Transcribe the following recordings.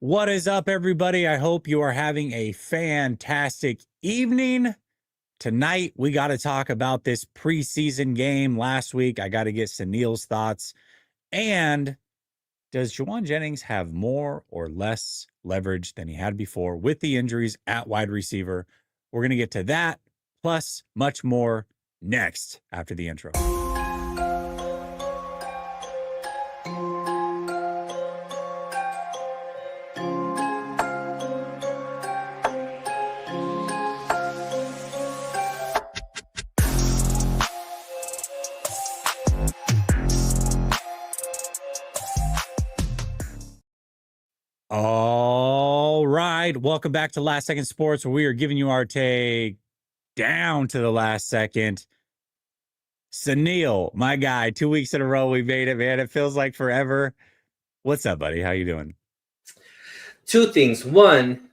What is up, everybody? I hope you are having a fantastic evening. Tonight, we got to talk about this preseason game last week. I got to get Sunil's thoughts. And does Juwan Jennings have more or less leverage than he had before with the injuries at wide receiver? We're going to get to that, plus much more next after the intro. All right. Welcome back to Last Second Sports, where we are giving you our take down to the last second. Sunil, my guy, 2 weeks in a row, we made it, man. It feels like forever. What's up, buddy? How you doing? Two things. One,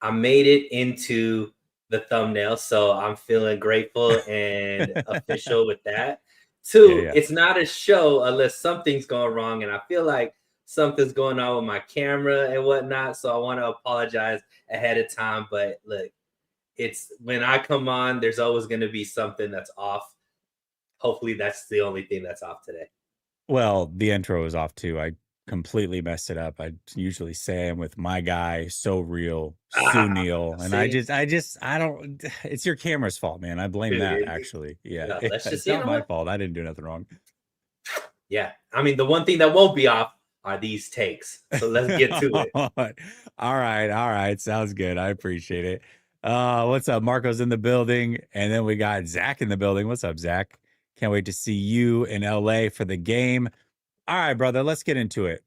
I made it into the thumbnail, so I'm feeling grateful and official with that. Two, Yeah. it's not a show unless something's going wrong, and I feel like something's going on with my camera and whatnot, so I want to apologize ahead of time. But look, it's when I come on, there's always going to be something that's off. Hopefully, that's the only thing that's off today. Well, the intro is off too. I completely messed it up. I usually say I'm with my guy, so real, Sunil, and See? I don't. It's your camera's fault, man. I blame that. Actually, yeah, Let's just, it's you not know my what? fault. I didn't do nothing wrong. Yeah. I mean, the one thing that won't be off are these takes. So let's get to it. All right. Sounds good. I appreciate it. What's up? Marco's in the building, and then we got Zach in the building. What's up, Zach? Can't wait to see you in LA for the game. All right, brother, let's get into it.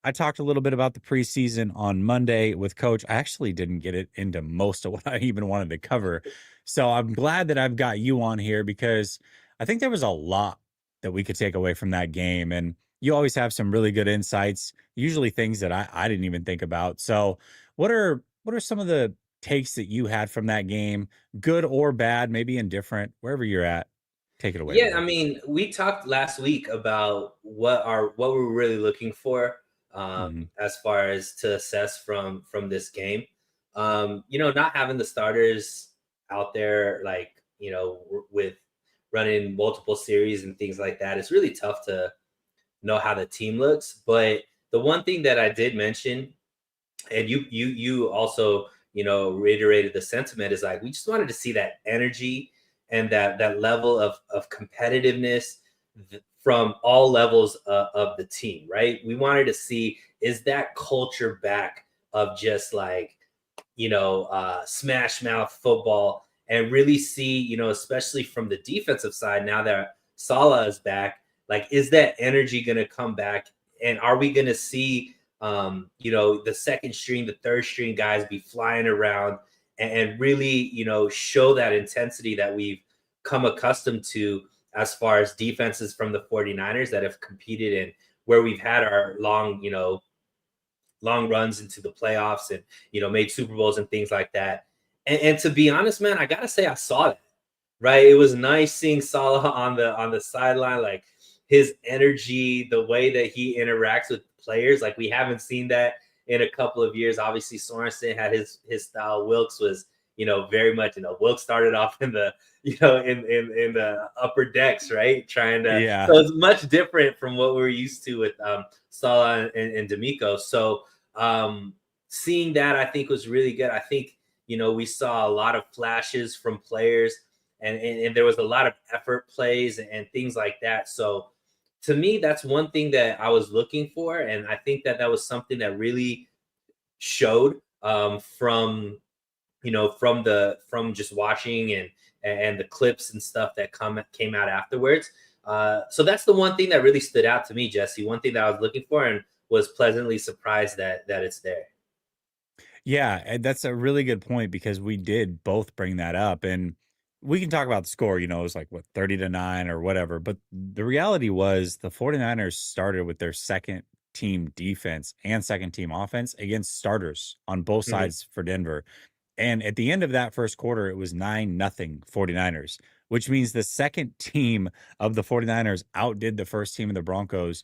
I talked a little bit about the preseason on Monday with Coach. I actually didn't get it into most of what I even wanted to cover. So I'm glad that I've got you on here because I think there was a lot that we could take away from that game. And you always have some really good insights, usually things that I didn't even think about. So what are some of the takes that you had from that game, good or bad, maybe indifferent, wherever you're at? Take it away, Yeah, I brother. mean, we talked last week about what we're really looking for Mhm. as far as to assess from this game. Not having the starters out there, like with running multiple series and things like that, it's really tough to know how the team looks. But the one thing that I did mention, and you also reiterated the sentiment, is like we just wanted to see that energy and that level of competitiveness from all levels of the team, right? We wanted to see, is that culture back of just like smash mouth football, and really see, especially from the defensive side, now that Salah is back, like, is that energy going to come back? And are we going to see the second string, the third string guys be flying around and really, show that intensity that we've come accustomed to as far as defenses from the 49ers that have competed and where we've had our long runs into the playoffs and, made Super Bowls and things like that. And to be honest, man, I gotta say I saw that. Right. It was nice seeing Salah on the sideline, like his energy, the way that he interacts with players. Like we haven't seen that in a couple of years. Obviously, Sorensen had his style. Wilkes was, very much, Wilkes started off in the, in the upper decks, right? Trying to, Yeah. so it's much different from what we're used to with Salah and D'Amico. So seeing that, I think, was really good. I think, we saw a lot of flashes from players, and there was a lot of effort plays and things like that. So to me, that's one thing that I was looking for, and I think that was something that really showed from just watching and the clips and stuff that came out afterwards. So that's the one thing that really stood out to me, Jesse. One thing that I was looking for and was pleasantly surprised that it's there. Yeah, and that's a really good point because we did both bring that up. And we can talk about the score, it was like what, 30-9 or whatever. But the reality was the 49ers started with their second team defense and second team offense against starters on both Mhm. sides for Denver. And at the end of that first quarter, it was 9-0 49ers, which means the second team of the 49ers outdid the first team of the Broncos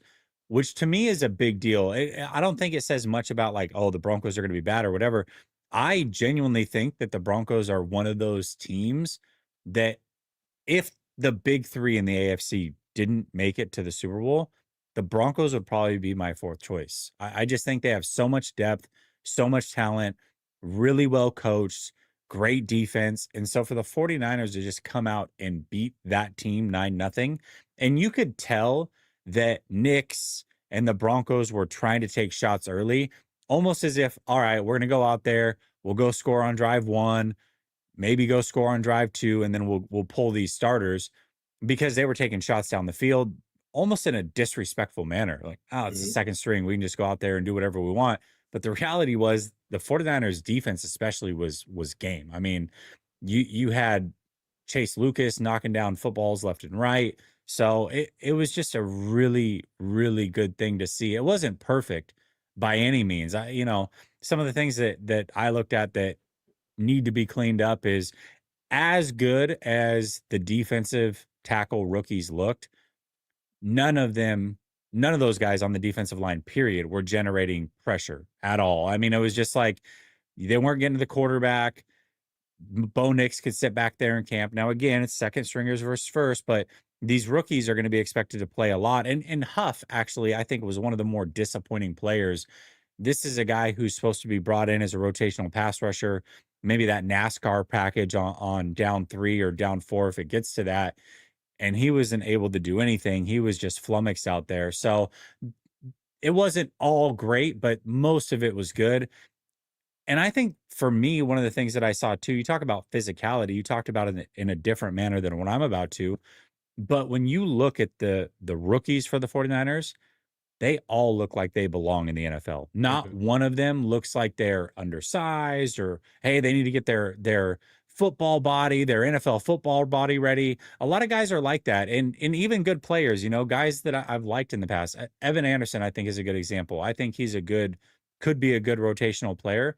which to me is a big deal. I don't think it says much about like, oh, the Broncos are going to be bad or whatever. I genuinely think that the Broncos are one of those teams that if the big three in the AFC didn't make it to the Super Bowl, the Broncos would probably be my fourth choice. I just think they have so much depth, so much talent, really well coached, great defense. And so for the 49ers to just come out and beat that team 9-0, and you could tell that Knicks and the Broncos were trying to take shots early, almost as if, all right, we're going to go out there, we'll go score on drive one, maybe go score on drive two, and then we'll pull these starters because they were taking shots down the field almost in a disrespectful manner. Like, oh, it's the Mhm. second string. We can just go out there and do whatever we want. But the reality was the 49ers defense especially was game. I mean, you had Chase Lucas knocking down footballs left and right. So it was just a really, really good thing to see. It wasn't perfect by any means. Some of the things that I looked at that need to be cleaned up is as good as the defensive tackle rookies looked, none of them, none of those guys on the defensive line, period, were generating pressure at all. I mean, it was just like they weren't getting to the quarterback. Bo Nix could sit back there in camp. Now, again, it's second stringers versus first, but these rookies are going to be expected to play a lot. And Huff, actually, I think was one of the more disappointing players. This is a guy who's supposed to be brought in as a rotational pass rusher, maybe that NASCAR package on down three or down four if it gets to that. And he wasn't able to do anything. He was just flummoxed out there. So it wasn't all great, but most of it was good. And I think for me, one of the things that I saw too, you talk about physicality, you talked about it in a different manner than what I'm about to. But when you look at the rookies for the 49ers, they all look like they belong in the NFL. Not Mhm. one of them looks like they're undersized or, hey, they need to get their football body, their NFL football body ready. A lot of guys are like that. And even good players, guys that I've liked in the past. Evan Anderson, I think, is a good example. I think could be a good rotational player.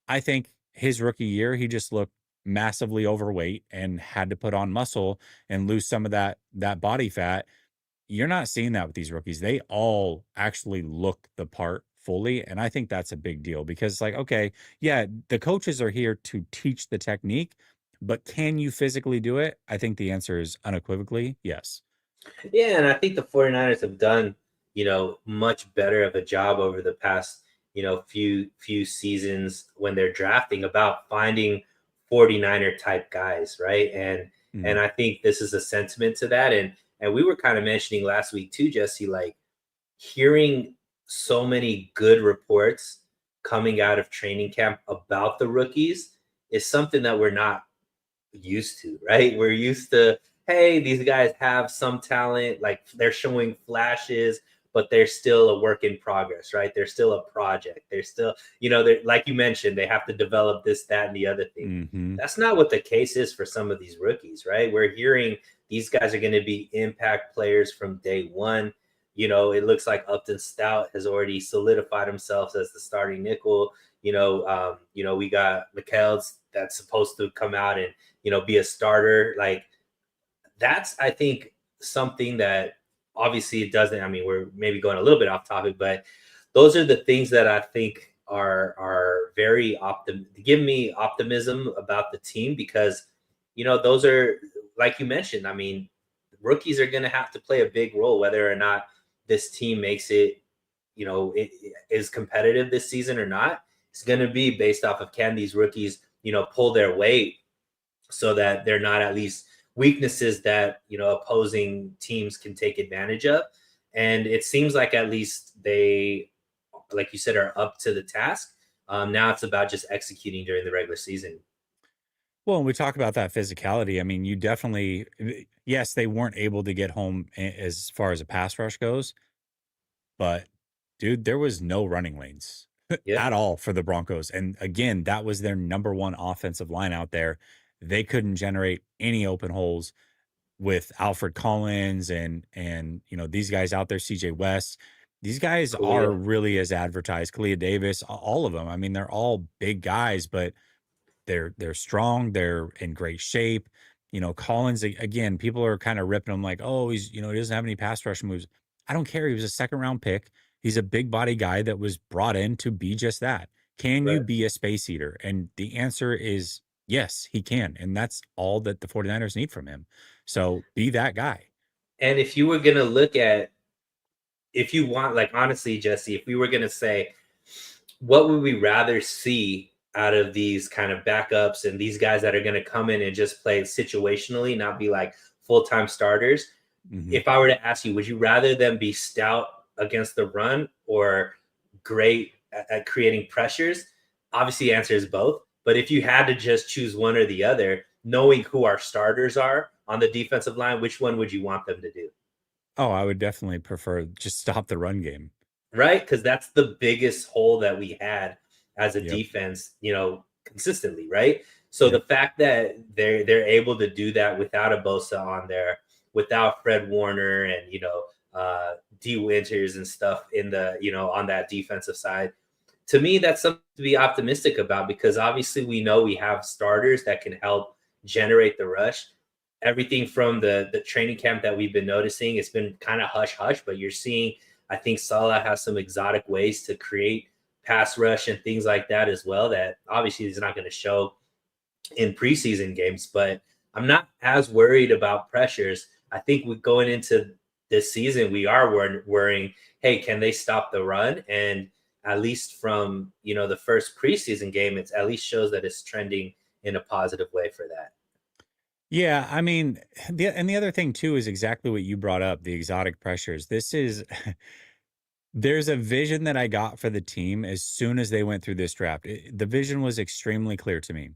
I think his rookie year, he just looked massively overweight and had to put on muscle and lose some of that body fat. You're not seeing that with these rookies. They all actually look the part fully, and I think that's a big deal because, like, okay, yeah, the coaches are here to teach the technique, but can you physically do it? I think the answer is unequivocally yes. Yeah, and I think the 49ers have done, much better of a job over the past, few seasons when they're drafting about finding 49er type guys, right? And Mm, I think this is a sentiment to that. And we were kind of mentioning last week too, Jesse, like hearing so many good reports coming out of training camp about the rookies is something that we're not used to, right? We're used to, hey, these guys have some talent, like they're showing flashes, but they're still a work in progress, right? They're still a project. They're still, they're like you mentioned, they have to develop this, that, and the other thing. mhm. That's not what the case is for some of these rookies, right? We're hearing these guys are going to be impact players from day one. It looks like Upton Stout has already solidified himself as the starting nickel. We got McKells that's supposed to come out and be a starter. Like that's, I think, something that obviously it doesn't. I mean, we're maybe going a little bit off topic, but those are the things that I think are very give me optimism about the team because those are like you mentioned. I mean, rookies are going to have to play a big role whether or not this team makes it. It is competitive this season or not. It's going to be based off of can these rookies pull their weight so that they're not at least weaknesses that opposing teams can take advantage of. And it seems like at least they, like you said, are up to the task. Now it's about just executing during the regular season. Well, when we talk about that physicality, I mean, you definitely yes, they weren't able to get home as far as a pass rush goes, but dude, there was no running lanes Yeah, at all for the Broncos. And again, that was their number one offensive line out there. They couldn't generate any open holes with Alfred Collins and these guys out there, CJ West. These guys are Khalil. really as advertised. Kalia Davis, all of them. I mean, they're all big guys, but they're strong. They're in great shape. Collins again. People are kind of ripping him like, oh, he doesn't have any pass rush moves. I don't care. He was a second round pick. He's a big body guy that was brought in to be just that. Can you Right. be a space eater? And the answer is yes, he can. And that's all that the 49ers need from him. So be that guy. And if you were gonna look at, if you want, like honestly, Jesse, if we were gonna say, what would we rather see out of these kind of backups and these guys that are gonna come in and just play situationally, not be like full time starters? Mhm. If I were to ask you, would you rather them be stout against the run or great at creating pressures? Obviously, the answer is both. But if you had to just choose one or the other, knowing who our starters are on the defensive line, which one would you want them to do? Oh, I would definitely prefer just stop the run game. Right? Because that's the biggest hole that we had as a Yep. defense, consistently, right? So the Yep. fact that they're able to do that without a Bosa on there, without Fred Warner and D Winters and stuff in the on that defensive side, to me that's something to be optimistic about because obviously we know we have starters that can help generate the rush. Everything from the training camp that we've been noticing, it's been kind of hush hush, but you're seeing, I think Salah has some exotic ways to create pass rush and things like that as well. That obviously is not going to show in preseason games, but I'm not as worried about pressures. I think we going into this season, we are worrying, hey, can they stop the run? And at least from the first preseason game, it's at least shows that it's trending in a positive way for that. Yeah, I mean, the other thing too is exactly what you brought up, the exotic pressures. This is there's a vision that I got for the team as soon as they went through this draft. The vision was extremely clear to me.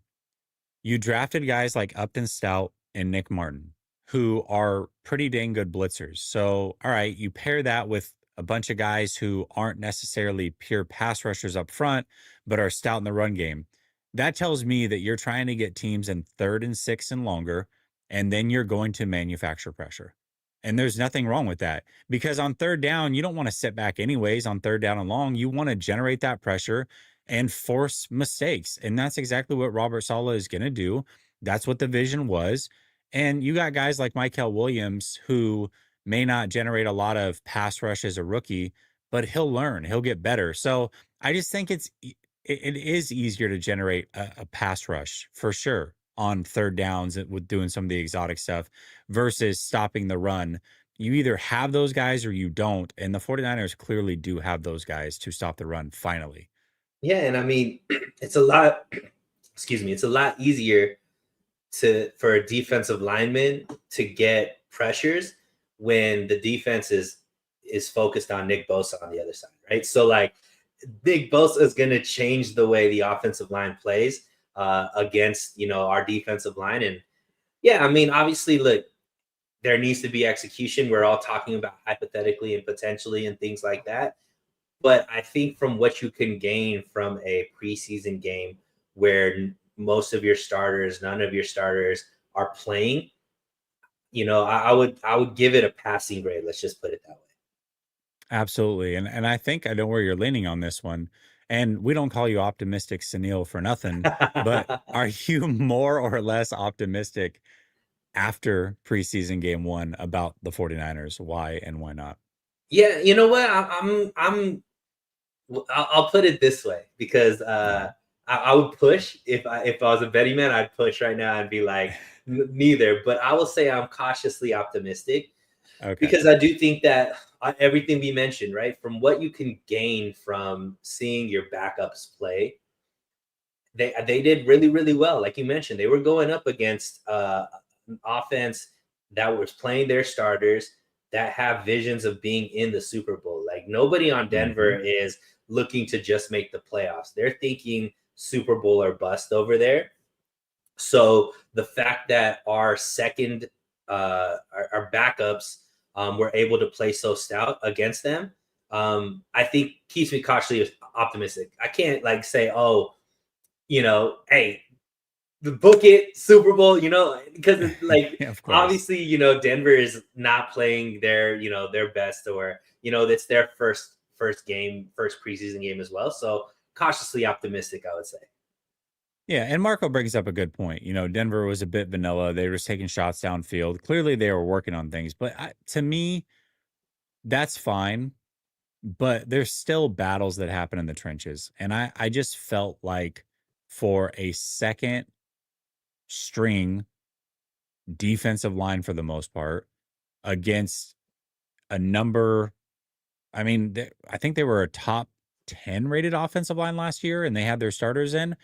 You drafted guys like Upton Stout and Nick Martin, who are pretty dang good blitzers. So, all right, you pair that with a bunch of guys who aren't necessarily pure pass rushers up front, but are stout in the run game. That tells me that you're trying to get teams in third and six and longer, and then you're going to manufacture pressure. And there's nothing wrong with that because on third down, you don't want to sit back anyways on third down and long. You want to generate that pressure and force mistakes. And that's exactly what Robert Saleh is going to do. That's what the vision was. And you got guys like Michael Williams who may not generate a lot of pass rush as a rookie, but he'll learn, he'll get better. So I just think it is easier to generate a pass rush for sure on third downs with doing some of the exotic stuff versus stopping the run. You either have those guys or you don't. And the 49ers clearly do have those guys to stop the run finally. Yeah, and I mean, it's a lot. Excuse me. It's a lot easier for a defensive lineman to get pressures when the defense is focused on Nick Bosa on the other side, right? So like Nick Bosa is going to change the way the offensive line plays against our defensive line, and yeah, I mean obviously, look, there needs to be execution. We're all talking about hypothetically and potentially and things like that. But I think from what you can gain from a preseason game where most of your starters, none of your starters are playing, I would give it a passing grade. Let's just put it that Absolutely. And I think I know where you're leaning on this one. And we don't call you optimistic, Sunil, for nothing. But way. are you more or less optimistic after preseason game one about the 49ers? Why and why not? Yeah, you know what? I'll put it this way because Yeah. I would push if I was a betting man, I'd push right now and be like neither. But I will say I'm cautiously optimistic Okay. because I do think that everything we mentioned, right, from what you can gain from seeing your backups play, they did really really well. Like you mentioned, they were going up against an offense that was playing their starters that have visions of being in the Super Bowl. Like nobody on Denver Hmm. is looking to just make the playoffs. They're thinking Super Bowl or bust over there. So the fact that our second, our backups were able to play so stout against them, I think keeps me cautiously optimistic. I can't like say, oh, hey, book it Super Bowl, because it's like Of course. obviously, Denver is not playing their best, or it's their first game, first preseason game as well. So cautiously optimistic, I would say. Yeah, and Marco brings up a good point. Denver was a bit vanilla. They were just taking shots downfield. Clearly, they were working on things. But to me, That's fine, but there's still battles that happen in the trenches. And I just felt like for a second string defensive line for the most part against a number, I mean, I think they were a top 10 rated offensive line last year and they had their starters in.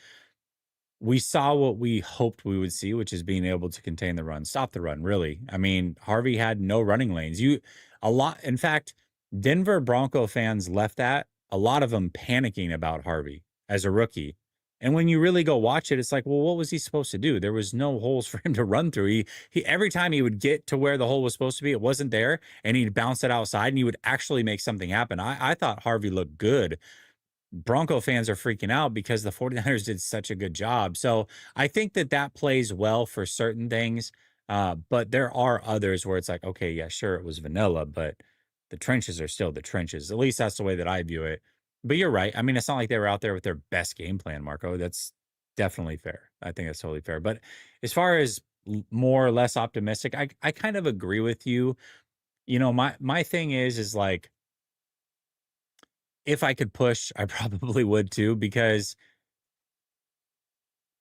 We saw what we hoped we would see, which is being able to contain the run, stop the run, really. I mean, Harvey had no running lanes. In fact, Denver Bronco fans left a lot of them panicking about Harvey as a rookie. And when you really go watch it, it's like, well, what was he supposed to do? There was no holes for him to run through. He every time he would get to where the hole was supposed to be, it wasn't there, and he'd bounce it outside and he would actually make something happen. I thought Harvey looked good. Bronco fans are freaking out because the 49ers did such a good job. So I think that plays well for certain things. But there are others where it's like, okay, yeah, sure, it was vanilla, but the trenches are still the trenches. At least that's the way that I view it. But you're right. I mean, it's not like they were out there with their best game plan, Marco. That's definitely fair. I think that's totally fair. But as far as more or less optimistic, I kind of agree with you. You know, my thing is like, if I could push, I probably would too, because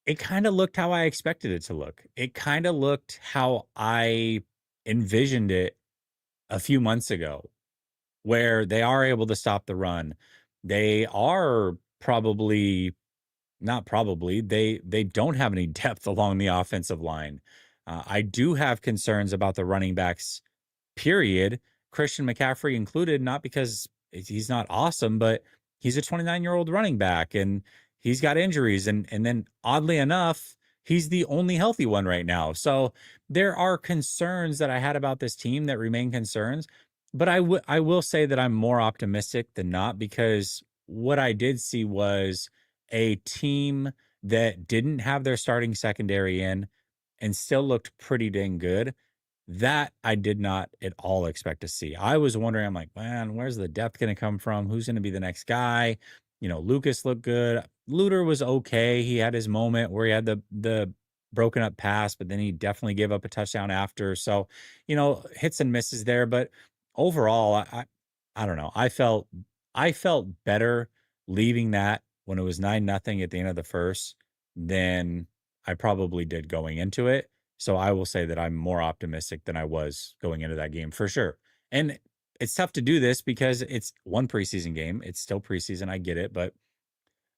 it kind of looked how I expected it to look. It kind of looked how I envisioned it a few months ago, where they are able to stop the run. They are probably not probably they don't have any depth along the offensive line. I do have concerns about the running backs period, Christian McCaffrey included, not because he's not awesome, but he's a 29-year-old running back and he's got injuries. And then oddly enough, he's the only healthy one right now. So there are concerns that I had about this team that remain concerns. But I will say that I'm more optimistic than not, because what I did see was a team that didn't have their starting secondary in and still looked pretty dang good. That I did not at all expect to see. I was wondering, I'm like, man, where's the depth going to come from? Who's going to be the next guy? You know, Lucas looked good. Luter was okay. He had his moment where he had the broken up pass, but then he definitely gave up a touchdown after. So, you know, hits and misses there. But overall, I don't know. I felt better leaving that when it was 9-0 at the end of the first than I probably did going into it. So I will say that I'm more optimistic than I was going into that game for sure. And it's tough to do this because it's one preseason game. It's still preseason. I get it, but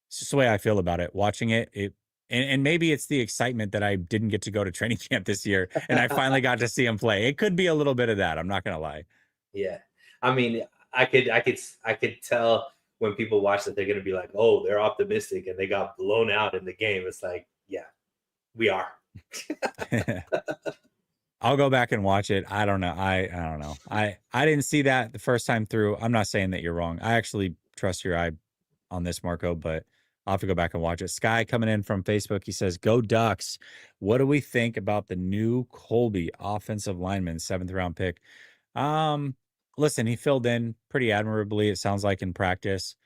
it's just the way I feel about it. Watching and maybe it's the excitement that I didn't get to go to training camp this year and I finally got to see him play. It could be a little bit of that. I'm not going to lie. Yeah. I mean, I could tell when people watch that they're going to be like, "Oh, they're optimistic," and they got blown out in the game. It's like, yeah, we are. I'll go back and watch it. I don't know. I don't know. I didn't see that the first time through. I'm not saying that you're wrong. I actually trust your eye on this, Marco, but I'll have to go back and watch it. Sky coming in from Facebook. He says, "Go Ducks. What do we think about the new Colby offensive lineman, 7th round pick?" Um, Listen, he filled in pretty admirably, it sounds like, in practice.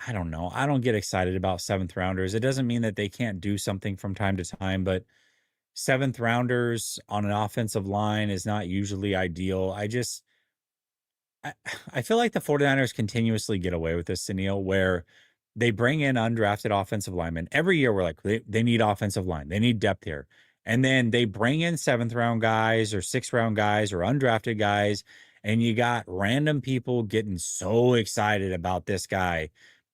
I don't know. I don't get excited about 7th rounders. It doesn't mean that they can't do something from time to time, but 7th rounders on an offensive line is not usually ideal. I, I feel like the 49ers continuously get away with this, Sunil, where they bring in undrafted offensive linemen. Every year we're like, they need offensive line. They need depth here. And then they bring in 7th round guys or 6th round guys or undrafted guys. And you got random people getting so excited about this guy.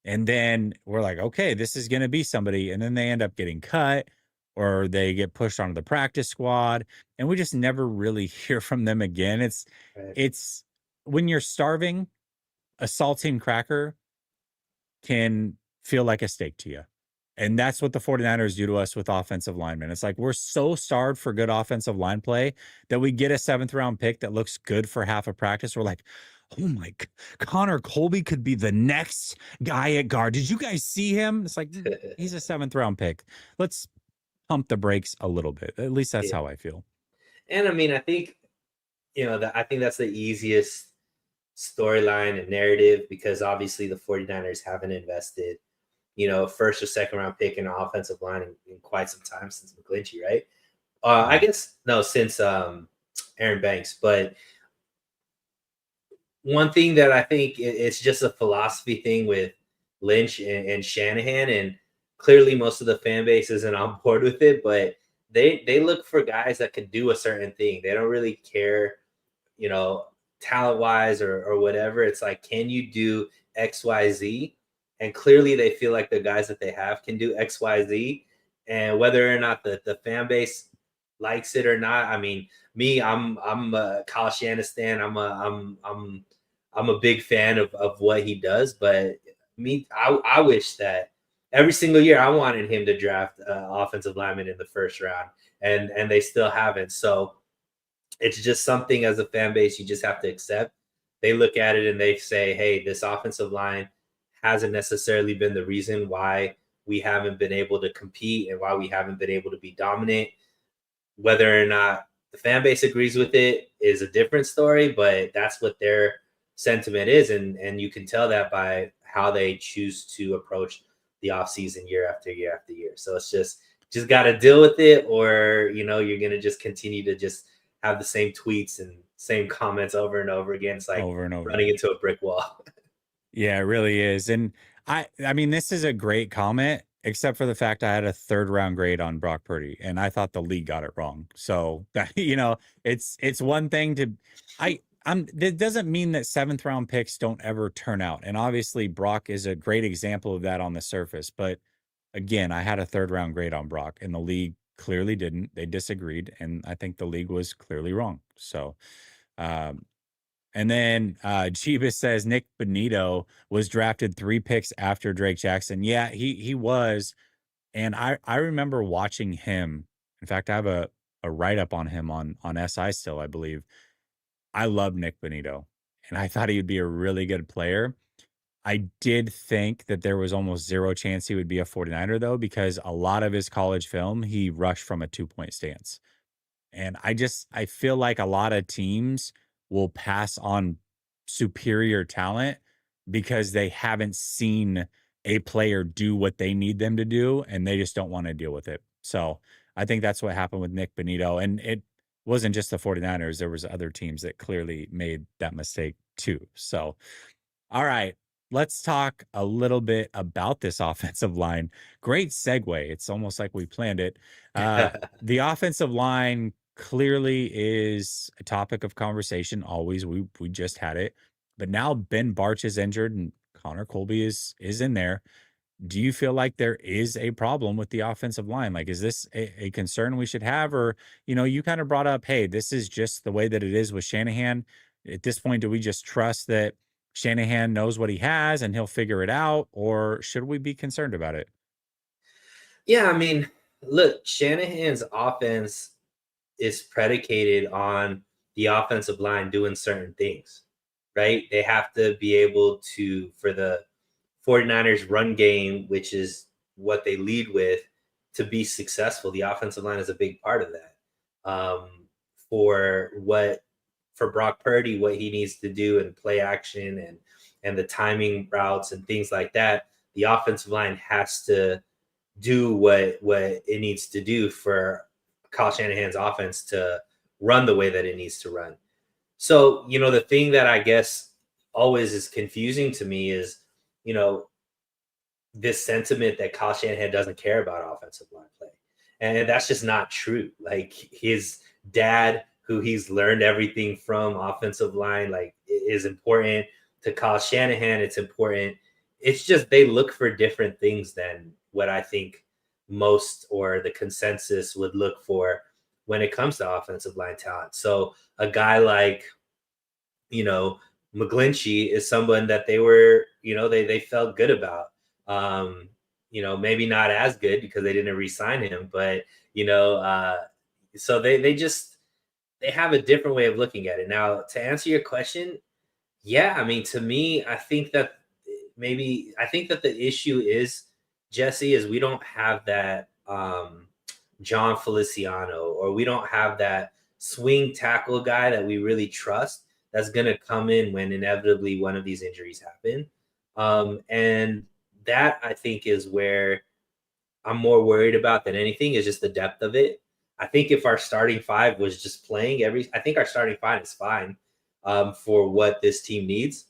And then we're like, okay, this is going to be somebody. And then they end up getting cut or they get pushed onto the practice squad. And we just never really hear from them again. Right. It's when you're starving, a saltine cracker can feel like a steak to you. And that's what the 49ers do to us with offensive linemen. It's like we're so starved for good offensive line play that we get a 7th round pick that looks good for half a practice. We're like, oh my, Connor Colby could be the next guy at guard. Did you guys see him? It's like, he's a 7th round pick. Let's pump the brakes a little bit. At least that's Yeah. how I feel. And I mean, I think that I think that's the easiest storyline and narrative because obviously the 49ers haven't invested, first or second round pick in an offensive line in quite some time since McGlinchey, right? I Yeah. guess no, since Aaron Banks, but one thing that I think it's just a philosophy thing with Lynch and Shanahan, and clearly most of the fan base isn't on board with it, but they look for guys that can do a certain thing. They don't really care, you know, talent wise or whatever. It's like, can you do XYZ? And clearly they feel like the guys that they have can do XYZ. And whether or not the fan base likes it or not, I mean, me, I'm a Kyle Shanahan. I'm a big fan of what he does, but I wish that every single year I wanted him to draft offensive lineman in the first round, and they still haven't. So it's just something as a fan base you just have to accept. They look at it and they say, hey, this offensive line hasn't necessarily been the reason why we haven't been able to compete and why we haven't been able to be dominant. Whether or not the fan base agrees with it is a different story, but that's what their sentiment is. And you can tell that by how they choose to approach the offseason year after year after year. So it's just got to deal with it, or, you're going to just continue to just have the same tweets and same comments over and over again. It's like over and over. running into a brick wall. Yeah, it really is. And I mean, this is a great comment, except for the fact I had a third round grade on Brock Purdy, and I thought the league got it wrong. So that, it's one thing to that doesn't mean that seventh round picks don't ever turn out. And obviously Brock is a great example of that on the surface. But again, I had a third round grade on Brock, and the league clearly didn't. They disagreed, and I think the league was clearly wrong. So um and then Jeebus says Nick Bonito was drafted 3 picks after Drake Jackson. Yeah, he was. And I remember watching him. In fact, I have a write-up on him on SI still, I believe. I love Nick Bonito, and I thought he would be a really good player. I did think that there was almost zero chance he would be a 49er, though, because a lot of his college film, he rushed from a 2-point stance. And I feel like a lot of teams will pass on superior talent because they haven't seen a player do what they need them to do, and they just don't want to deal with it. So I think that's what happened with Nick Bonito. And it wasn't just the 49ers. There was other teams that clearly made that mistake too. So all right. Let's talk a little bit about this offensive line. Great segue. It's almost like we planned it. The offensive line clearly is a topic of conversation always. We just had it. But now Ben Barch is injured and Connor Colby is in there. Do you feel like there is a problem with the offensive line? Like, is this a concern we should have? Or, you kind of brought up, hey, this is just the way that it is with Shanahan. At this point, do we just trust that Shanahan knows what he has and he'll figure it out? Or should we be concerned about it? Yeah, I mean, look, Shanahan's offense is predicated on the offensive line doing certain things, right? They have to be able to, for the 49ers run game, which is what they lead with, to be successful. The offensive line is a big part of that. For Brock Purdy, what he needs to do in play action and the timing routes and things like that, the offensive line has to do what it needs to do for Kyle Shanahan's offense to run the way that it needs to run. So, the thing that I guess always is confusing to me is, you know, this sentiment that Kyle Shanahan doesn't care about offensive line play. And that's just not true. Like, his dad, who he's learned everything from offensive line, like, is important to Kyle Shanahan. It's important. It's just they look for different things than what I think most or the consensus would look for when it comes to offensive line talent. So a guy like, you know, McGlinchey is someone that they were, they felt good about. Maybe not as good because they didn't re-sign him, but so they have a different way of looking at it. Now, to answer your question, yeah, I mean, to me, I think that the issue is, Jesse, is we don't have that John Feliciano, or we don't have that swing tackle guy that we really trust that's going to come in when inevitably one of these injuries happen. And that, I think, is where I'm more worried about than anything, is just the depth of it. I think if our starting five was just playing I think our starting five is fine. for what this team needs.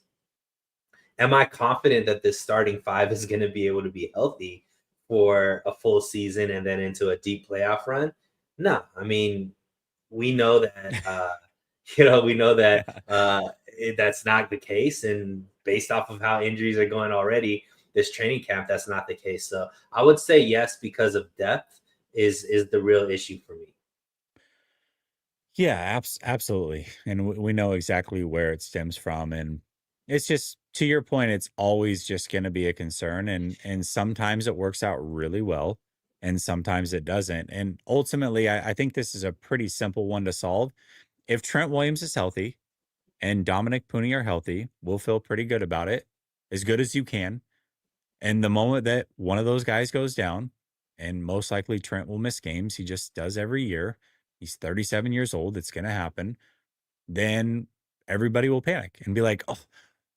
Am I confident that this starting five is going to be able to be healthy for a full season and then into a deep playoff run? No, I mean, we know that we know that Yeah. that's not the case, and based off of how injuries are going already, this training camp, that's not the case. So I would say yes because of depth is the real issue for me. Yeah, absolutely. And we know exactly where it stems from. And it's just, to your point, it's always just going to be a concern. And sometimes it works out really well, and sometimes it doesn't. And ultimately, I think this is a pretty simple one to solve. If Trent Williams is healthy and Dominic Pooney are healthy, we'll feel pretty good about it, as good as you can. And the moment that one of those guys goes down, and most likely Trent will miss games, he just does every year. He's 37 years old. It's going to happen. Then everybody will panic and be like, "Oh,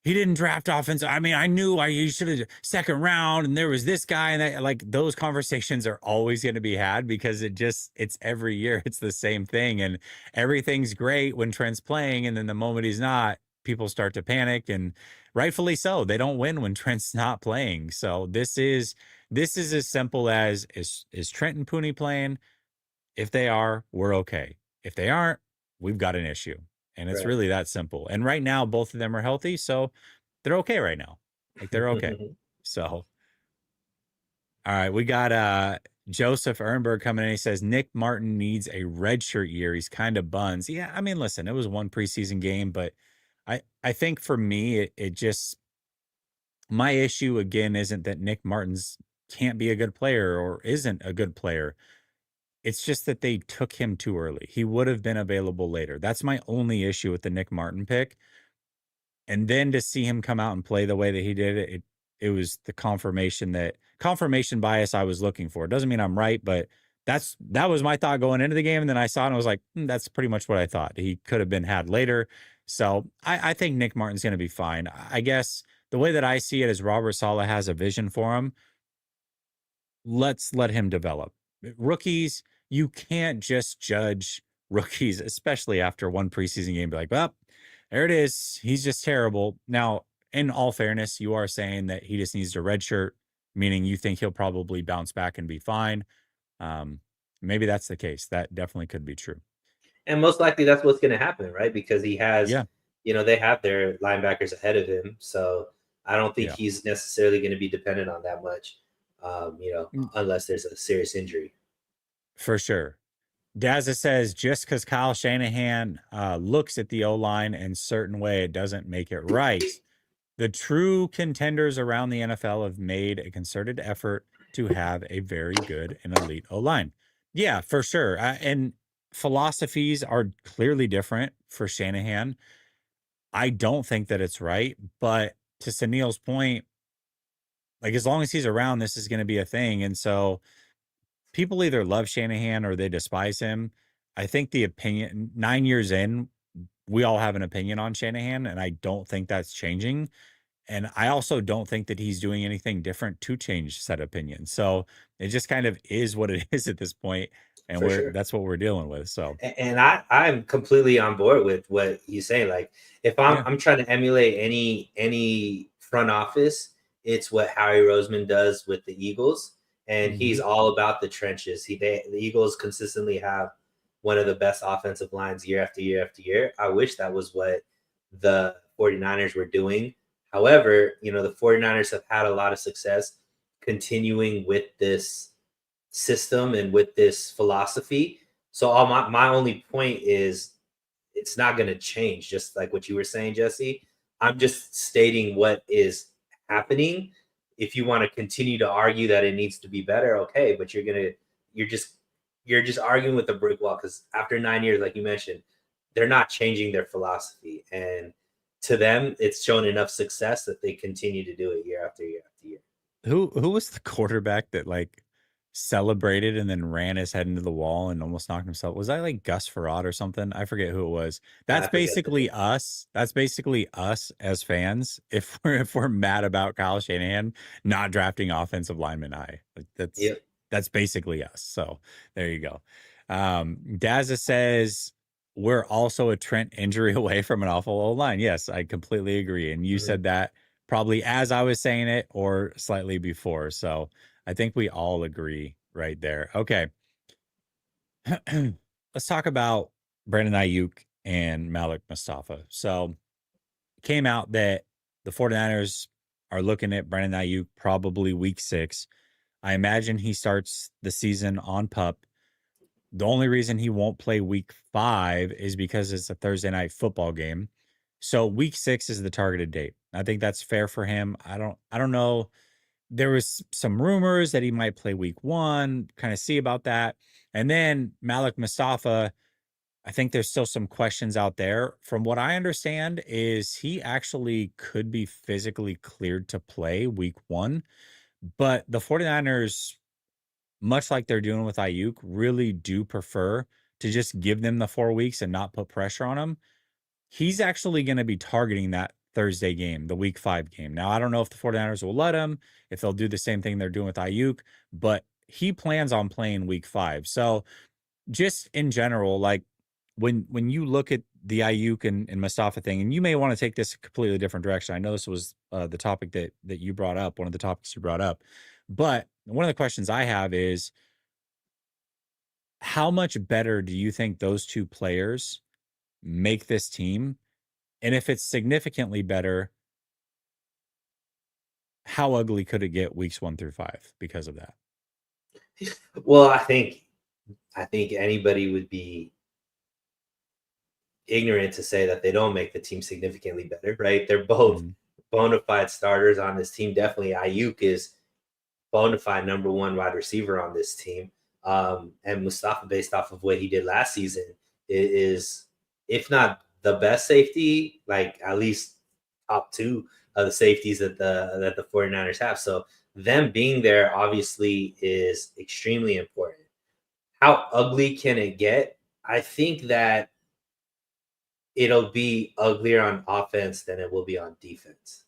he didn't draft offense. I mean, I knew he should have second round, and there was this guy and that." Like, those conversations are always going to be had because it's every year. It's the same thing, and everything's great when Trent's playing, and then the moment he's not, people start to panic, and rightfully so. They don't win when Trent's not playing. So this is as simple as is Trent and Pooney playing? If they are, we're okay. If they aren't, we've got an issue. And it's Right. really that simple. And right now, both of them are healthy. So they're okay right now. Like, they're okay. So, all right. We got Joseph Ehrenberg coming in. He says Nick Martin needs a redshirt year. He's kind of buns. Yeah. I mean, listen, it was one preseason game, but I think for me, it just, my issue again isn't that Nick Martin's can't be a good player or isn't a good player. It's just that they took him too early. He would have been available later. That's my only issue with the Nick Martin pick. And then to see him come out and play the way that he did, it was the confirmation bias I was looking for. It doesn't mean I'm right, but that was my thought going into the game. And then I saw it and I was like, that's pretty much what I thought. He could have been had later. So I think Nick Martin's going to be fine. I guess the way that I see it is Robert Saleh has a vision for him. Let's let him develop. Rookies, you can't just judge rookies, especially after one preseason game, be like, well, there it is. He's just terrible. Now, in all fairness, you are saying that he just needs a red shirt, meaning you think he'll probably bounce back and be fine. Um, Maybe that's the case. That definitely could be true. And most likely that's what's going to happen, right? Because he has, Yeah. they have their linebackers ahead of him. So I don't think Yeah. he's necessarily going to be dependent on that much, Mm, unless there's a serious injury. for sure. Dazza says just because Kyle Shanahan looks at the O line in a certain way, it doesn't make it right. The true contenders around the NFL have made a concerted effort to have a very good and elite O line. Yeah, for sure. And philosophies are clearly different for Shanahan. I don't think that it's right, but to Sunil's point, like, as long as he's around, this is going to be a thing. And so people either love Shanahan or they despise him. I think the opinion 9 years in, we all have an opinion on Shanahan, and I don't think that's changing. And I also don't think that he's doing anything different to change said opinion. So it just kind of is what it is at this point, and For sure. that's what we're dealing with. So And I'm completely on board with what you say. Like if yeah. I'm trying to emulate any front office, it's what Howie Roseman does with the Eagles, and he's Hmm. all about the trenches. The Eagles consistently have one of the best offensive lines year after year after year. I wish that was what the 49ers were doing. However, the 49ers have had a lot of success continuing with this system and with this philosophy. So all my only point is it's not going to change, just like what you were saying, Jesse. I'm just stating what is happening. If you want to continue to argue that it needs to be better, okay, but you're just you're just arguing with a brick wall because after 9 years, like you mentioned, they're not changing their philosophy. And to them, it's shown enough success that they continue to do it year after year after year. Who was the quarterback that like celebrated and then ran his head into the wall and almost knocked himself? Was that like Gus Farad or something? I forget who it was. That's I forget the basically name. us. That's basically us as fans. If we're mad about Kyle Shanahan not drafting offensive lineman high, like that's basically us. So there you go. Dazza says, we're also a Trent injury away from an awful old line. Yes, I completely agree. And you Mhm. said that probably as I was saying it or slightly before. So I think we all agree right there. Okay. Let's talk about Brandon Ayuk and Malik Mustafa. So it came out that the 49ers are looking at Brandon Ayuk probably week 6. I imagine he starts the season on pup. The only reason he won't play week 5 is because it's a Thursday night football game. So week 6 is the targeted date. I think that's fair for him. I don't know. There was some rumors that he might play week 1, kind of see about that. And then Malik Mustafa, I think there's still some questions out there. From what I understand is he actually could be physically cleared to play week 1, but the 49ers, much like they're doing with Ayuk, really do prefer to just give them the 4 weeks and not put pressure on him. He's actually going to be targeting that Thursday game, the week 5 game. Now, I don't know if the 49ers will let him, if they'll do the same thing they're doing with Ayuk, but he plans on playing week 5. So, just in general, like when you look at the Ayuk and Mustafa thing, and you may want to take this a completely different direction. I know this was the topic that you brought up, one of the topics you brought up, but one of the questions I have is how much better do you think those two players make this team? And if it's significantly better, how ugly could it get weeks 1 through 5 because of that? Well, I think anybody would be ignorant to say that they don't make the team significantly better, right? They're both Mhm. bona fide starters on this team. Definitely, Ayuk is bona fide number one wide receiver on this team. And Mustafa, based off of what he did last season, is if not the best safety, like at least top two of the safeties that the 49ers have. So them being there obviously is extremely important. How ugly can it get? I think that it'll be uglier on offense than it will be on defense.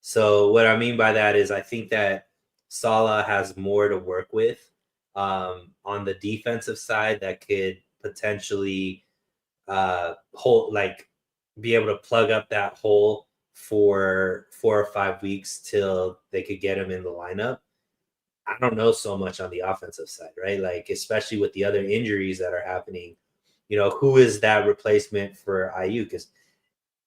So what I mean by that is I think that Salah has more to work with on the defensive side that could potentially hold like be able to plug up that hole for 4 or 5 weeks till they could get him in the lineup. I don't know so much on the offensive side, right? Like especially with the other injuries that are happening. Who is that replacement for Ayuk? Because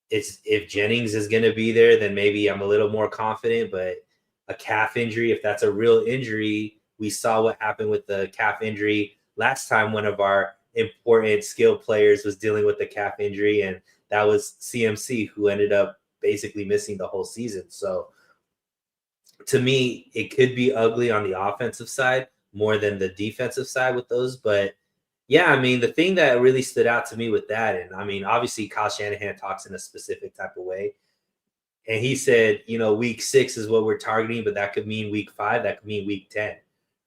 it's if Jennings is going to be there, then maybe I'm a little more confident. But a calf injury, if that's a real injury, we saw what happened with the calf injury last time. One of our important skill players was dealing with the calf injury, and that was CMC, who ended up basically missing the whole season. So to me, it could be ugly on the offensive side more than the defensive side with those. But yeah, I mean, the thing that really stood out to me with that, and I mean, obviously, Kyle Shanahan talks in a specific type of way. And he said, week 6 is what we're targeting, but that could mean week 5, that could mean week 10,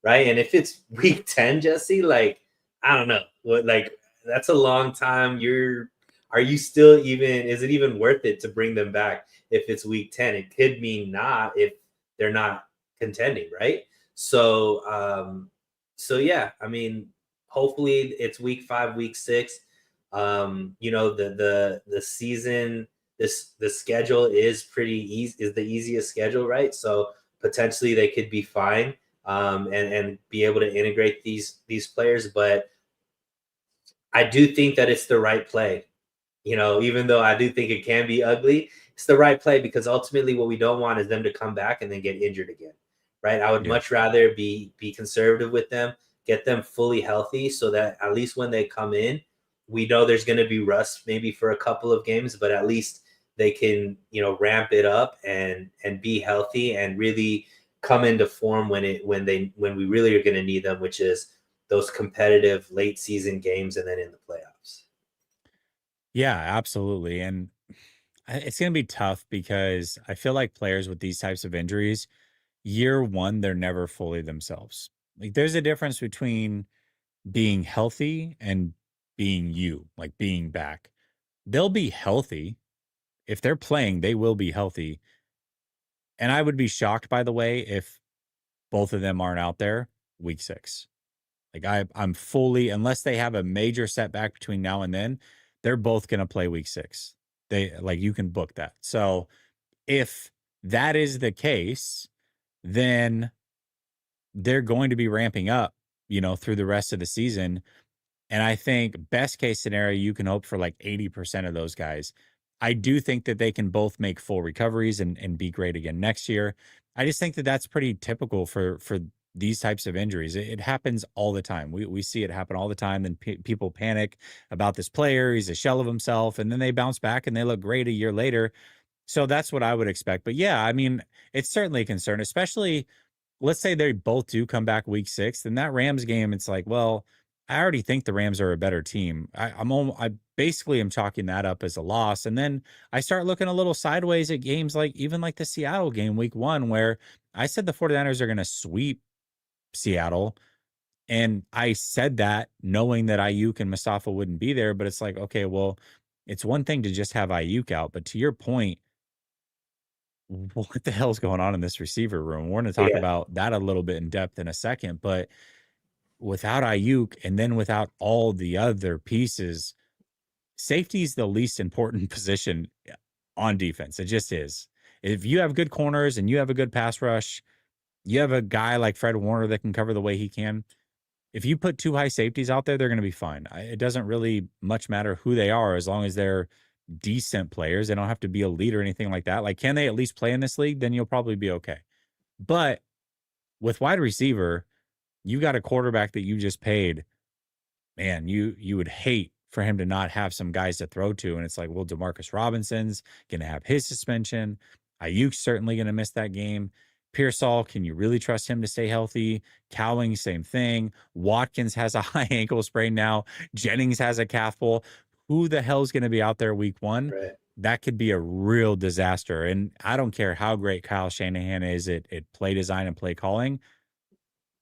right? And if it's week 10, Jesse, like, I don't know. Like, that's a long time. Are you still even, is it even worth it to bring them back if it's week 10? It could mean not if they're not contending, right? So yeah, I mean, hopefully it's week 5, week 6. The season, this the schedule is pretty easy, is the easiest schedule, right? So potentially they could be fine, and be able to integrate these players. But I do think that it's the right play. Even though I do think it can be ugly, it's the right play because ultimately what we don't want is them to come back and then get injured again, right? I would Yeah. much rather be conservative with them, get them fully healthy so that at least when they come in, we know there's going to be rust maybe for a couple of games, but at least they can, ramp it up and be healthy and really come into form when we really are going to need them, which is those competitive late season games and then in the playoffs. Yeah, absolutely. And it's going to be tough because I feel like players with these types of injuries, year 1, they're never fully themselves. Like there's a difference between being healthy and being you, like being back. They'll be healthy. If they're playing, they will be healthy. And I would be shocked, by the way, if both of them aren't out there week 6. Like I'm fully, unless they have a major setback between now and then, they're both going to play week 6. They like you can book that. So if that is the case, then they're going to be ramping up, through the rest of the season. And I think best case scenario, you can hope for like 80% of those guys. I do think that they can both make full recoveries and be great again next year. I just think that that's pretty typical for these types of injuries. It happens all the time. We see it happen all the time. Then people panic about this player. He's a shell of himself. And then they bounce back and they look great a year later. So that's what I would expect. But yeah, I mean, it's certainly a concern, especially let's say they both do come back week 6, then that Rams game, it's like, well, I already think the Rams are a better team. I basically am chalking that up as a loss. And then I start looking a little sideways at games like even like the Seattle game week 1, where I said the 49ers are going to sweep Seattle. And I said that knowing that Ayuk and Mustafa wouldn't be there, but it's like, okay, well, it's one thing to just have Ayuk out, but to your point, what the hell's going on in this receiver room? We're going to talk Yeah, about that a little bit in depth in a second, but without Ayuk and then without all the other pieces, safety is the least important position on defense. It just is. If you have good corners and you have a good pass rush, you have a guy like Fred Warner that can cover the way he can. If you put 2 high safeties out there, they're going to be fine. It doesn't really much matter who they are as long as they're decent players. They don't have to be elite or anything like that. Like, can they at least play in this league? Then you'll probably be okay. But with wide receiver, you got a quarterback that you just paid. Man, you would hate for him to not have some guys to throw to. And it's like, well, Demarcus Robinson's going to have his suspension. Ayuk's certainly going to miss that game. Pearsall, can you really trust him to stay healthy? Cowling, same thing. Watkins has a high ankle sprain now. Jennings has a calf pull. Who the hell's going to be out there week 1? right. That could be a real disaster. And I don't care how great Kyle Shanahan is at play design and play calling.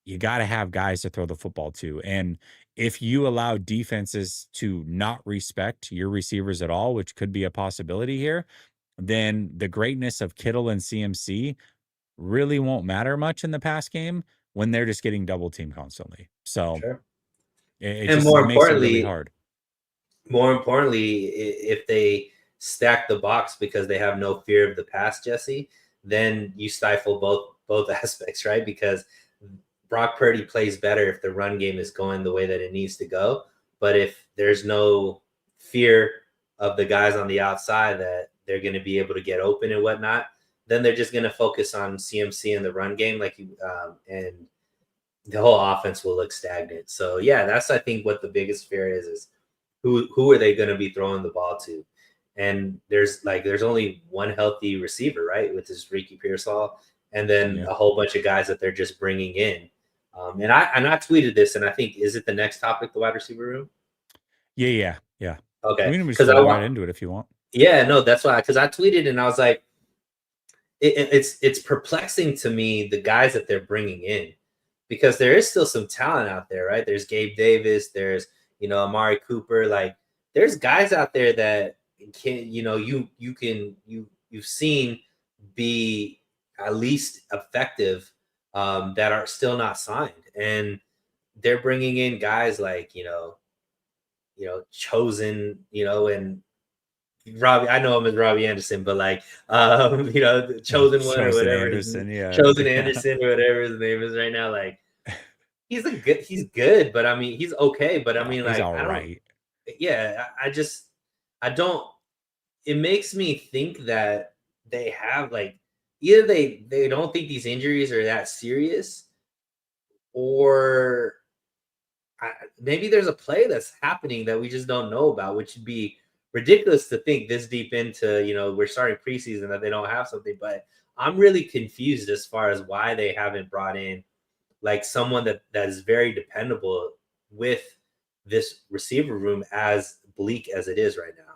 You got to have guys to throw the football to. And if you allow defenses to not respect your receivers at all, which could be a possibility here, then the greatness of Kittle and CMC really won't matter much in the pass game when they're just getting double teamed constantly. So Sure. it And just it makes it really hard. more importantly, if they stack the box because they have no fear of the pass, Jesse, then you stifle both aspects, right? Because Brock Purdy plays better if the run game is going the way that it needs to go. But if there's no fear of the guys on the outside that they're going to be able to get open and whatnot, then they're just going to focus on CMC and the run game, and the whole offense will look stagnant. So yeah, that's I think what the biggest fear is who are they going to be throwing the ball to? And there's only one healthy receiver, right? Which is Ricky Pearsall, and then Yeah. a whole bunch of guys that they're just bringing in. And I tweeted this, and I think is it the next topic, the wide receiver room? Yeah. Okay, We can just because I roll right want. into it if you want. Yeah, no, that's why. Because I tweeted and I was like, it's perplexing to me the guys that they're bringing in because there is still some talent out there, right? There's Gabe Davis, there's Amari Cooper, like there's guys out there that can you've seen be at least effective that are still not signed, and they're bringing in guys like chosen and Robbie, I know him as Robbie Anderson, but like, the chosen one or Chosen whatever, Anderson. Yeah. chosen Yeah. Anderson or whatever his name is right now. Like, he's good, but I mean, he's okay. But I Oh, mean, he's like, all I don't, right. yeah, I don't. It makes me think that they have like either they don't think these injuries are that serious, or maybe there's a play that's happening that we just don't know about, which would be ridiculous to think this deep into, we're starting preseason that they don't have something. But I'm really confused as far as why they haven't brought in like someone that is very dependable with this receiver room as bleak as it is right now.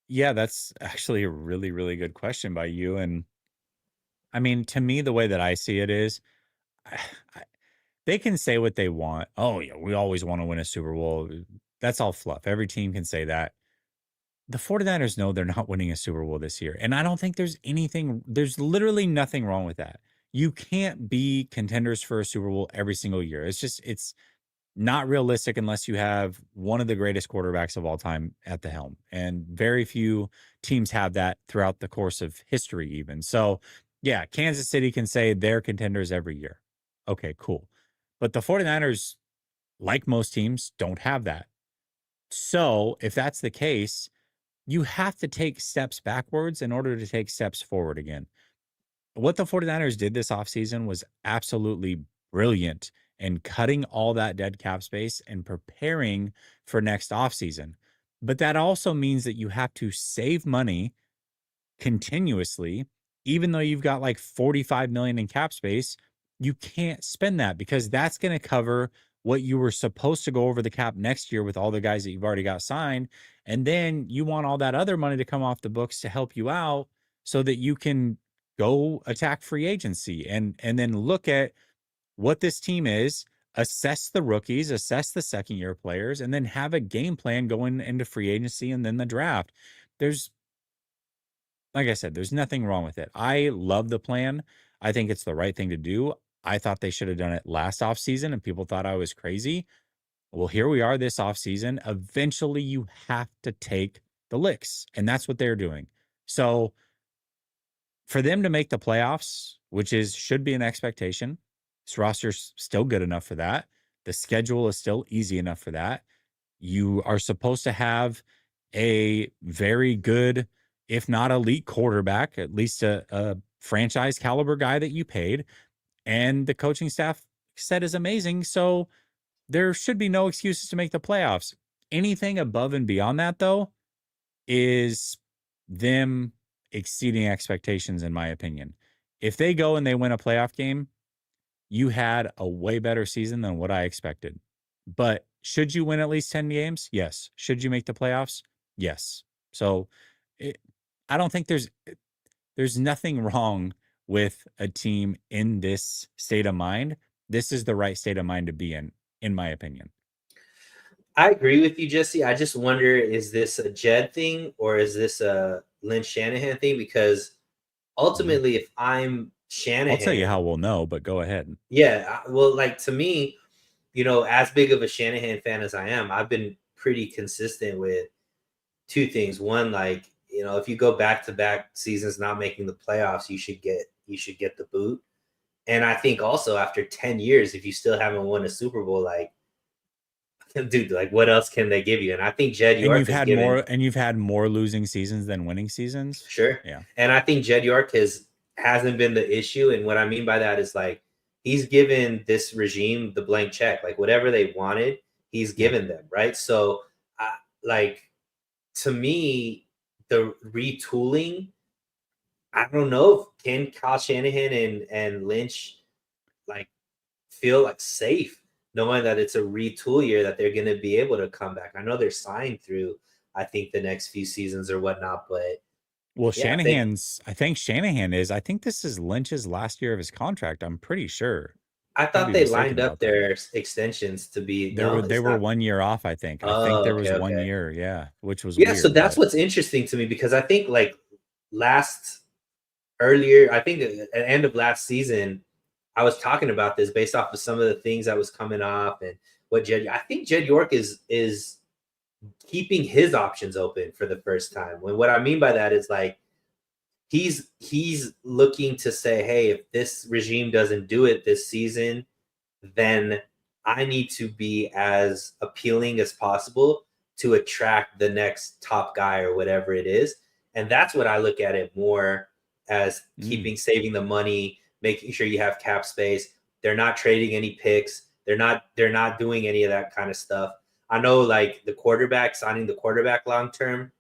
Yeah, that's actually a really, really good question by you. And I mean, to me, the way that I see it is I, they can say what they want. Oh, yeah, we always want to win a Super Bowl. That's all fluff. Every team can say that. The 49ers know they're not winning a Super Bowl this year. And I don't think there's literally nothing wrong with that. You can't be contenders for a Super Bowl every single year. It's not realistic unless you have one of the greatest quarterbacks of all time at the helm. And very few teams have that throughout the course of history, even. So, yeah, Kansas City can say they're contenders every year. Okay, cool. But the 49ers, like most teams, don't have that. So, if that's the case, you have to take steps backwards in order to take steps forward again. What the 49ers did this offseason was absolutely brilliant in cutting all that dead cap space and preparing for next offseason. But that also means that you have to save money continuously, even though you've got like 45 million in cap space. You can't spend that because that's going to cover what you were supposed to go over the cap next year with all the guys that you've already got signed. And then you want all that other money to come off the books to help you out so that you can go attack free agency and then look at what this team is, assess the rookies, assess the second year players, and then have a game plan going into free agency and then the draft. There's, like I said, there's nothing wrong with it. I love the plan. I think it's the right thing to do. I thought they should have done it last offseason and people thought I was crazy. Well, here we are this offseason. Eventually, you have to take the licks, and that's what they're doing. So, for them to make the playoffs, which is should be an expectation, this roster's still good enough for that. The schedule is still easy enough for that. You are supposed to have a very good, if not elite quarterback, at least a franchise caliber guy that you paid. And the coaching staff said is amazing. So there should be no excuses to make the playoffs. Anything above and beyond that, though, is them exceeding expectations, in my opinion. If they go and they win a playoff game, you had a way better season than what I expected. But should you win at least 10 games? Yes. Should you make the playoffs? Yes. So it, I don't think there's nothing wrong with a team in this state of mind. This is the right state of mind to be in my opinion. I agree with you, Jesse. I just wonder, is this a Jed thing or is this a Lynch Shanahan thing? Because Mhm. ultimately, if I'm I'll tell you Shanahan, how we'll know, but go ahead. yeah, well, like to me, as big of a Shanahan fan as I am, I've been pretty consistent with two things. One, like, if you go back to back seasons not making the playoffs, you should get the boot. And I think also after 10 years, if you still haven't won a Super Bowl, like, dude, like what else can they give you? And I think Jed And York has given. you've had more losing seasons than winning seasons. Sure. Yeah. And I think Jed York hasn't been the issue. And what I mean by that is like he's given this regime the blank check. Like whatever they wanted, he's Yeah. given them, right? So like to me, the retooling, I don't know if can Kyle Shanahan and Lynch like feel like safe knowing that it's a retool year that they're gonna be able to come back. I know they're signed through I think the next few seasons or whatnot, but Well, yeah, I think I think this is Lynch's last year of his contract. I'm pretty sure. I Could thought be they mistaken lined up about that. their extensions to be no, They it's were not. 1 year off, I think. I think Oh, there okay, was one okay. year, yeah, which was Yeah, so weird, that's but what's interesting to me because I think like last earlier, I think at the end of last season, I was talking about this based off of some of the things that was coming off and what Jed. I think Jed York is keeping his options open for the first time. When what I mean by that is like he's looking to say, hey, if this regime doesn't do it this season, then I need to be as appealing as possible to attract the next top guy or whatever it is. And that's what I look at it more as mm. saving the money, making sure you have cap space. They're not trading any picks. They're not doing any of that kind of stuff. I know like signing the quarterback long term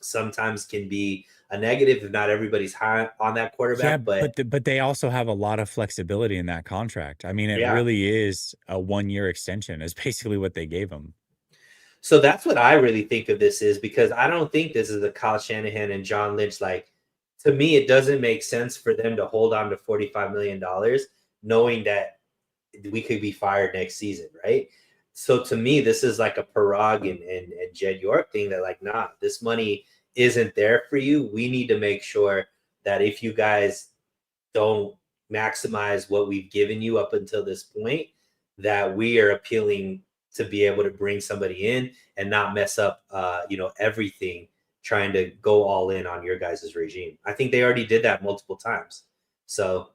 sometimes can be a negative if not everybody's high on that Yeah, quarterback. But but they also have a lot of flexibility in that contract. I mean, it yeah, really is a 1 year extension is basically what they gave him. so that's what I really think of this is because I don't think this is a Kyle Shanahan and John Lynch. Like, to me, it doesn't make sense for them to hold on to $45 million, knowing that we could be fired next season, right? So to me, this is like a Parag and Jed York thing that, like, nah, this money isn't there for you. We need to make sure that if you guys don't maximize what we've given you up until this point, that we are appealing to be able to bring somebody in and not mess up, everything trying to go all in on your guys' regime. I think they already did that multiple times. So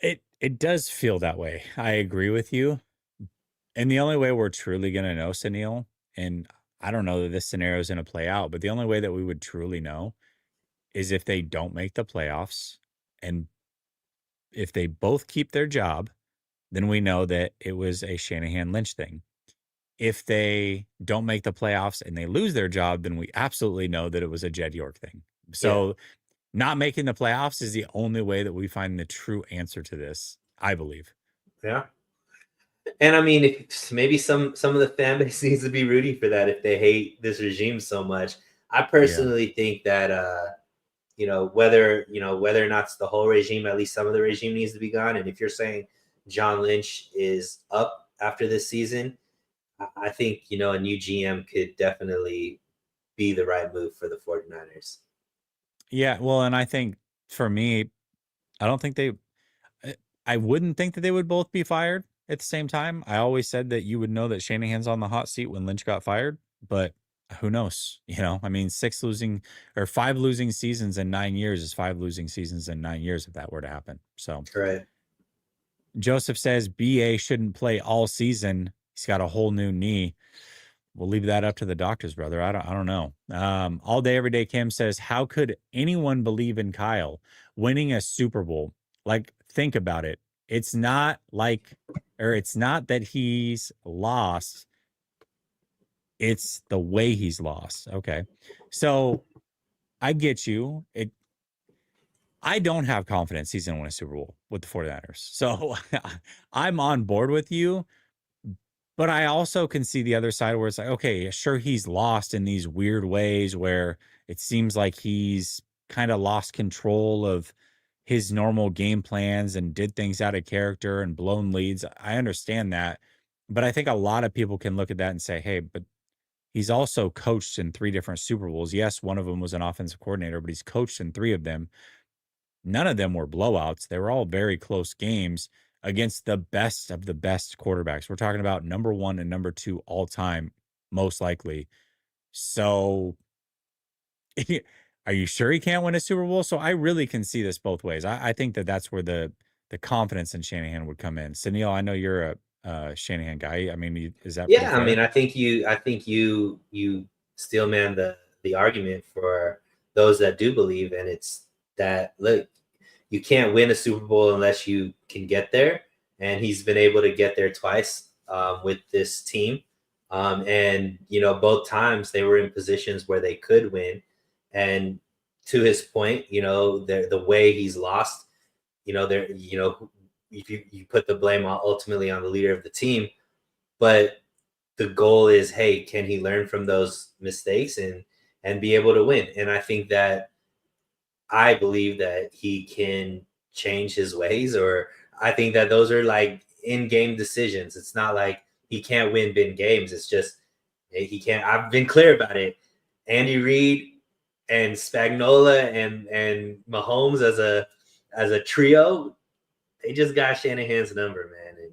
It does feel that way. I agree with you. And the only way we're truly going to know, Sunil, and I don't know that this scenario is going to play out, but the only way that we would truly know is if they don't make the playoffs. And if they both keep their job, then we know that it was a Shanahan Lynch thing. If they don't make the playoffs and they lose their job, then we absolutely know that it was a Jed York thing. yeah, So not making the playoffs is the only way that we find the true answer to this, I believe. yeah. And I mean, maybe some of the fan base needs to be rooting for that if they hate this regime so much. I Yeah. personally think that whether or not it's the whole regime, at least some of the regime needs to be gone. And if you're saying John Lynch is up after this season, I think a new GM could definitely be the right move for the 49ers. Yeah. Well, and I think for me, I don't think I I wouldn't think that they would both be fired at the same time. I always said that you would know that Shanahan's on the hot seat when Lynch got fired, but who knows? I mean, 5 losing seasons in 9 years is 5 losing seasons in 9 years if that were to happen. So Right. Joseph says BA shouldn't play all season. He's got a whole new knee. We'll leave that up to the doctors, brother. I don't know. All day, every day. Kim says, how could anyone believe in Kyle winning a Super Bowl? Like, think about it. It's not that he's lost. It's the way he's lost. Okay. So I get you. I don't have confidence he's going to win a Super Bowl with the 49ers. So I'm on board with you. But I also can see the other side where it's like, okay, sure, he's lost in these weird ways where it seems like he's kind of lost control of his normal game plans and did things out of character and blown leads. I understand that. But I think a lot of people can look at that and say, hey, but he's also coached in 3 different Super Bowls. Yes, one of them was an offensive coordinator, but he's coached in 3 of them. None of them were blowouts. They were all very close games against the best of the best quarterbacks. We're talking about number 1 and number 2 all time, most likely. So, are you sure he can't win a Super Bowl? So I really can see this both ways. I think that that's where the confidence in Shanahan would come in. Sunil, I know you're a Shanahan guy. I mean, is that pretty Yeah, I mean, fair? I think you steel man the argument for those that do believe, and it's that look, you can't win a Super Bowl unless you can get there, and he's been able to get there twice with this team, and both times they were in positions where they could win, and to his point, the way he's lost, there, if you put the blame ultimately on the leader of the team, but the goal is, hey, can he learn from those mistakes and be able to win? And I believe that he can change his ways, or I think that those are like in-game decisions. It's not like he can't win big games. It's just he can't. I've been clear about it. Andy Reid and Spagnola and Mahomes as a trio, they just got Shanahan's number, man.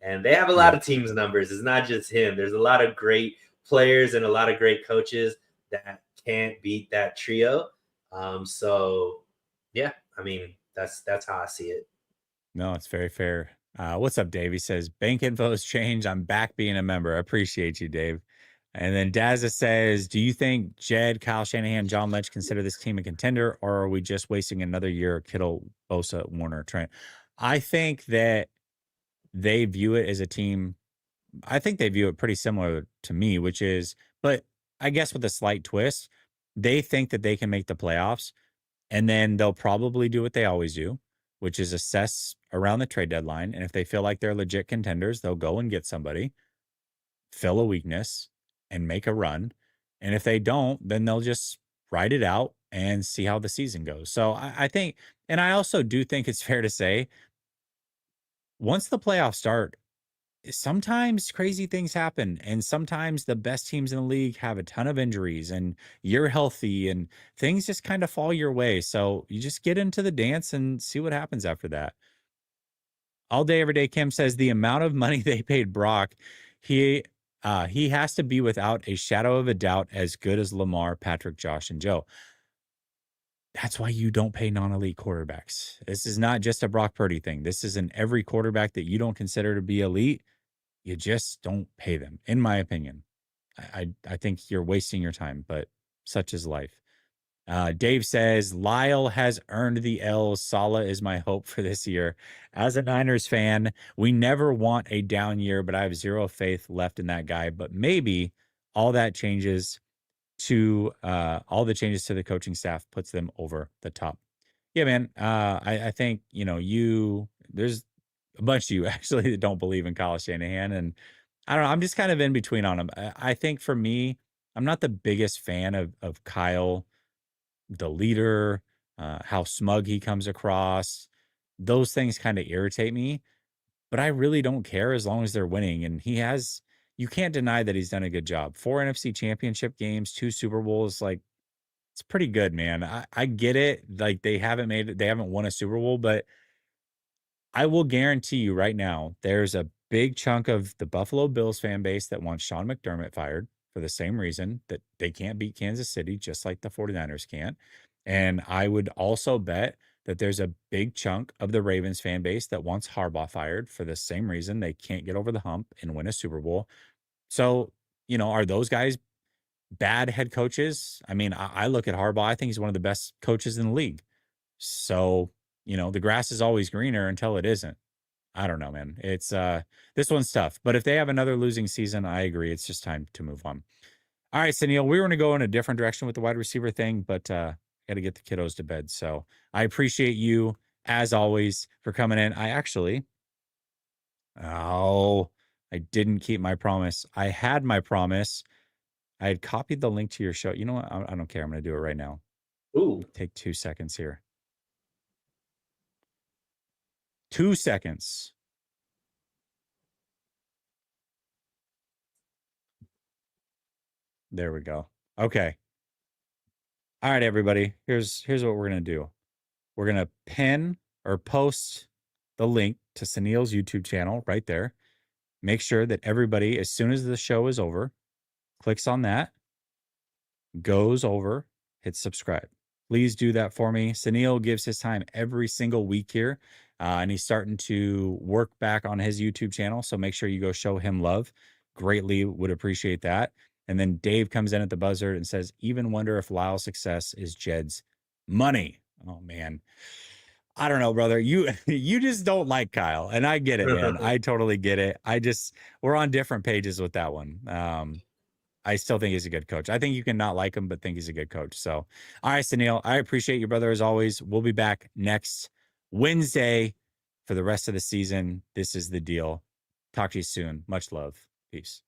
And they have a lot Yep. of teams' numbers. It's not just him. There's a lot of great players and a lot of great coaches that can't beat that trio. So yeah, I mean that's how I see it. No, it's very fair. What's up, Dave? He says, bank info has changed. I'm back being a member. I appreciate you, Dave. And then Dazza says, do you think Jed, Kyle Shanahan, John Lynch consider this team a contender, or are we just wasting another year of Kittle, Bosa, Warner, Trent? I think that they view it as a team. I think they view it pretty similar to me, which is, but I guess with a slight twist, they think that they can make the playoffs, and then they'll probably do what they always do, which is assess around the trade deadline. And if they feel like they're legit contenders, they'll go and get somebody, fill a weakness, and make a run. And if they don't, then they'll just ride it out and see how the season goes. So I think, and I also do think it's fair to say, once the playoffs start, sometimes crazy things happen, and sometimes the best teams in the league have a ton of injuries and you're healthy and things just kind of fall your way. So you just get into the dance and see what happens after that. All day, every day, Kim says the amount of money they paid Brock, he has to be without a shadow of a doubt as good as Lamar, Patrick, Josh, and Joe. That's why you don't pay non-elite quarterbacks. This is not just a Brock Purdy thing. This is in every quarterback that you don't consider to be elite. You just don't pay them, in my opinion. I think you're wasting your time, but such is life. Dave says, Lyle has earned the L. Sala is my hope for this year. As a Niners fan, we never want a down year, but I have zero faith left in that guy. But maybe all that changes all the changes to the coaching staff puts them over the top. Yeah, man. I think, there's a bunch of you actually that don't believe in Kyle Shanahan. And I don't know. I'm just kind of in between on him. I think for me, I'm not the biggest fan of Kyle, the leader, how smug he comes across. Those things kind of irritate me, but I really don't care as long as they're winning. And you can't deny that he's done a good job. 4 NFC championship games, 2 Super Bowls. Like, it's pretty good, man. I get it. Like, they haven't won a Super Bowl, but I will guarantee you right now, there's a big chunk of the Buffalo Bills fan base that wants Sean McDermott fired for the same reason that they can't beat Kansas City, just like the 49ers can't. And I would also bet that there's a big chunk of the Ravens fan base that wants Harbaugh fired for the same reason they can't get over the hump and win a Super Bowl. So, are those guys bad head coaches? I mean, I look at Harbaugh. I think he's one of the best coaches in the league. So, the grass is always greener until it isn't. I don't know, man. It's this one's tough. But if they have another losing season, I agree. It's just time to move on. All right, Sunil, we were going to go in a different direction with the wide receiver thing, but got to get the kiddos to bed. So I appreciate you as always for coming in. I didn't keep my promise. I had my promise. I had copied the link to your show. You know what? I don't care. I'm going to do it right now. Ooh. Take 2 seconds here. 2 seconds. There we go. Okay. All right, everybody. Here's what we're going to do. We're going to pin or post the link to Sunil's YouTube channel right there. Make sure that everybody, as soon as the show is over, clicks on that, goes over, hits subscribe. Please do that for me. Sunil gives his time every single week here, and he's starting to work back on his YouTube channel. So make sure you go show him love. Greatly would appreciate that. And then Dave comes in at the buzzer and says, even wonder if Lyle's success is Jed's money. Oh, man. I don't know, brother. You just don't like Kyle. And I get it, man. I totally get it. We're on different pages with that one. I still think he's a good coach. I think you can not like him, but think he's a good coach. So, all right, Sunil, I appreciate you, brother, as always. We'll be back next Wednesday for the rest of the season. This is the deal. Talk to you soon. Much love. Peace.